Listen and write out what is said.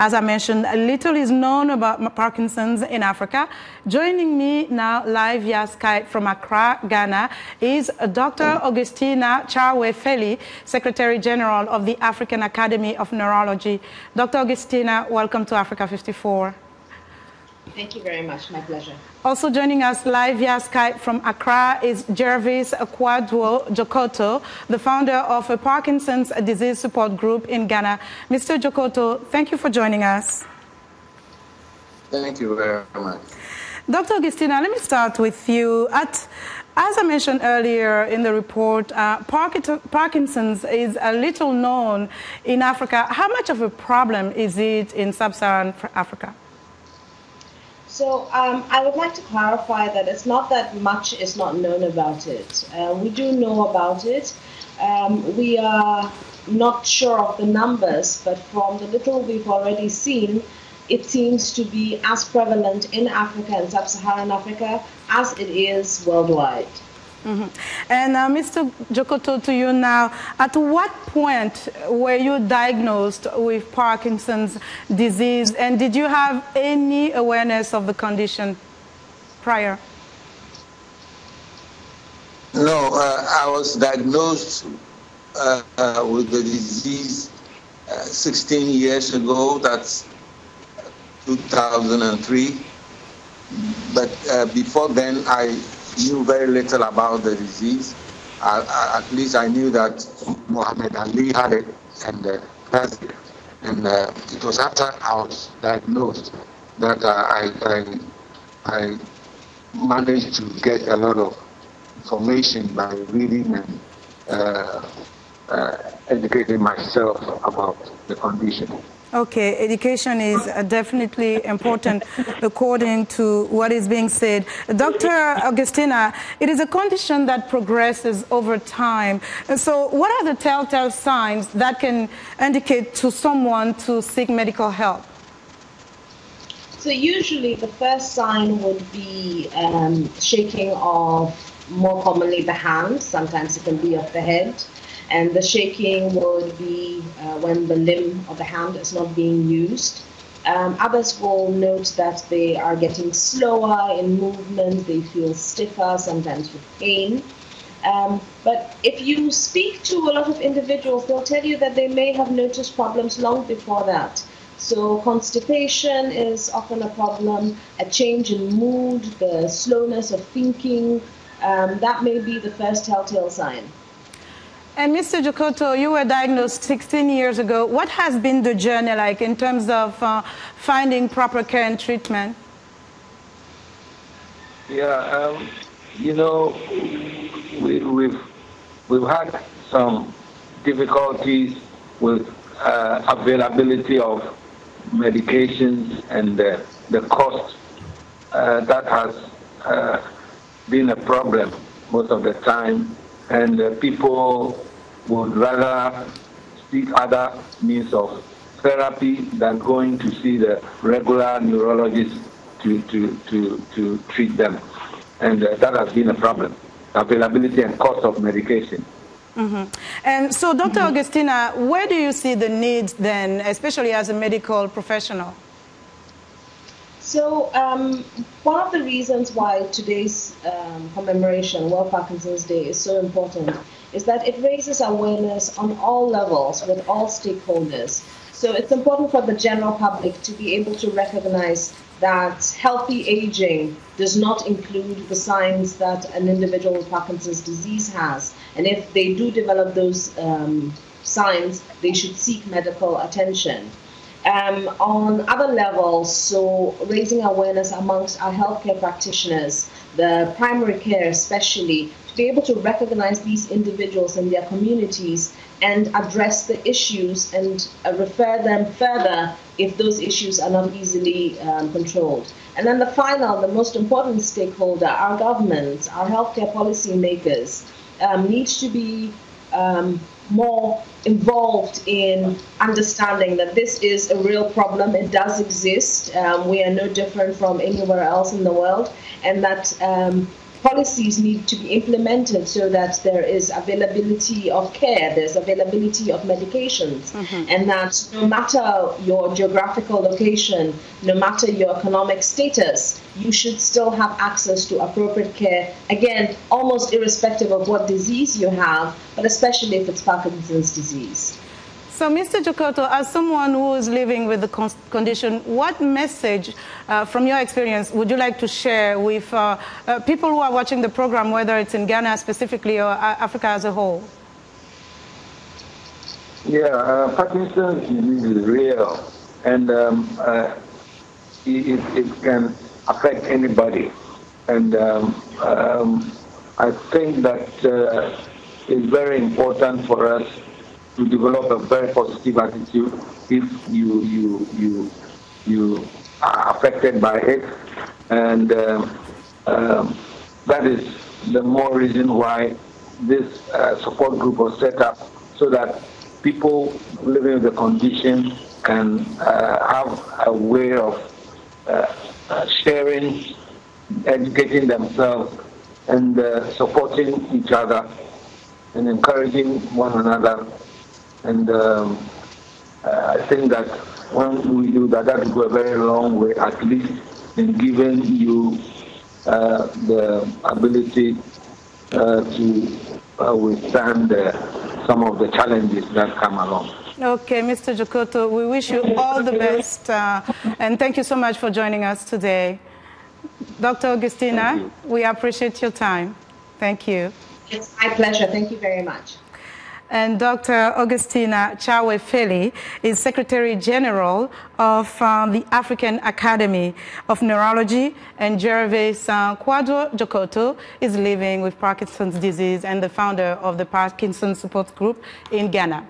As I mentioned, little is known about Parkinson's in Africa. Joining me now live via Skype from Accra, Ghana, is Doctor Augustina Charway-Felli, Secretary General of the African Academy of Neurology. Dr. Augustina, welcome to Africa 54. Thank you very much. My pleasure. Also joining us live via Skype from Accra is Jervis Kwadwo Djokoto, the founder of a Parkinson's disease support group in Ghana. Mr. Djokoto, thank you for joining us. Thank you very much. Dr. Augustina, let me start with you. As I mentioned earlier in the report, Parkinson's is a little known in Africa. How much of a problem is it in sub-Saharan Africa? So I would like to clarify that it's not that much is not known about it. We do know about it. We are not sure of the numbers, but from the little we've already seen, it seems to be as prevalent in Africa and sub-Saharan Africa as it is worldwide. Mm-hmm. And Mr. Djokoto, to you now, at what point were you diagnosed with Parkinson's disease, and did you have any awareness of the condition prior? No, I was diagnosed with the disease 16 years ago. That's 2003. But before then, I knew very little about the disease. At least I knew that Muhammad Ali had it, and it was after I was diagnosed that I managed to get a lot of information by reading and educating myself about the condition. Okay, education is definitely important according to what is being said. Dr. Augustina, it is a condition that progresses over time. And so what are the telltale signs that can indicate to someone to seek medical help? So usually the first sign would be shaking of, more commonly, the hand. Sometimes it can be of the head. And the shaking would be when the limb of the hand is not being used. Others will note that they are getting slower in movement, they feel stiffer, sometimes with pain. But if you speak to a lot of individuals, they'll tell you that they may have noticed problems long before that. So constipation is often a problem, a change in mood, the slowness of thinking, that may be the first telltale sign. And Mr. Djokoto, you were diagnosed 16 years ago. What has been the journey like in terms of finding proper care and treatment? Yeah, you know, we've had some difficulties with availability of medications and the cost. That has been a problem most of the time. And people would rather seek other means of therapy than going to see the regular neurologist to treat them. And that has been a problem, availability and cost of medication. Mm-hmm. And so, Dr. Augustina, where do you see the needs then, especially as a medical professional? So one of the reasons why today's commemoration, World Parkinson's Day, is so important is that it raises awareness on all levels with all stakeholders. So it's important for the general public to be able to recognize that healthy aging does not include the signs that an individual with Parkinson's disease has. And if they do develop those signs, they should seek medical attention. On other levels, so raising awareness amongst our healthcare practitioners, the primary care especially, to be able to recognize these individuals in their communities and address the issues and refer them further if those issues are not easily controlled. And then the most important stakeholder, our governments, our healthcare policy makers, needs to be more involved in understanding that this is a real problem. It does exist. We are no different from anywhere else in the world, and that policies need to be implemented so that there is availability of care, there's availability of medications, and that no matter your geographical location, no matter your economic status, you should still have access to appropriate care, again, almost irrespective of what disease you have, but especially if it's Parkinson's disease. So, Mr. Djokoto, as someone who is living with the condition, what message, from your experience, would you like to share with people who are watching the program, whether it's in Ghana specifically or Africa as a whole? Yeah, Parkinson's disease is real, and it can affect anybody. And I think that it's very important for us to develop a very positive attitude if you are affected by it, and that is the more reason why this support group was set up, so that people living with the condition can have a way of sharing, educating themselves, and supporting each other and encouraging one another. And I think that when we do that, that will go a very long way, at least in giving you the ability to withstand some of the challenges that come along. Okay, Mr. Djokoto, we wish you all the best, and thank you so much for joining us today. Dr. Augustina, we appreciate your time. Thank you. It's my pleasure. Thank you very much. And Dr. Augustina Charway-Felli is Secretary General of the African Academy of Neurology, and Jervis Kwadwo Djokoto is living with Parkinson's disease and the founder of the Parkinson Support Group in Ghana.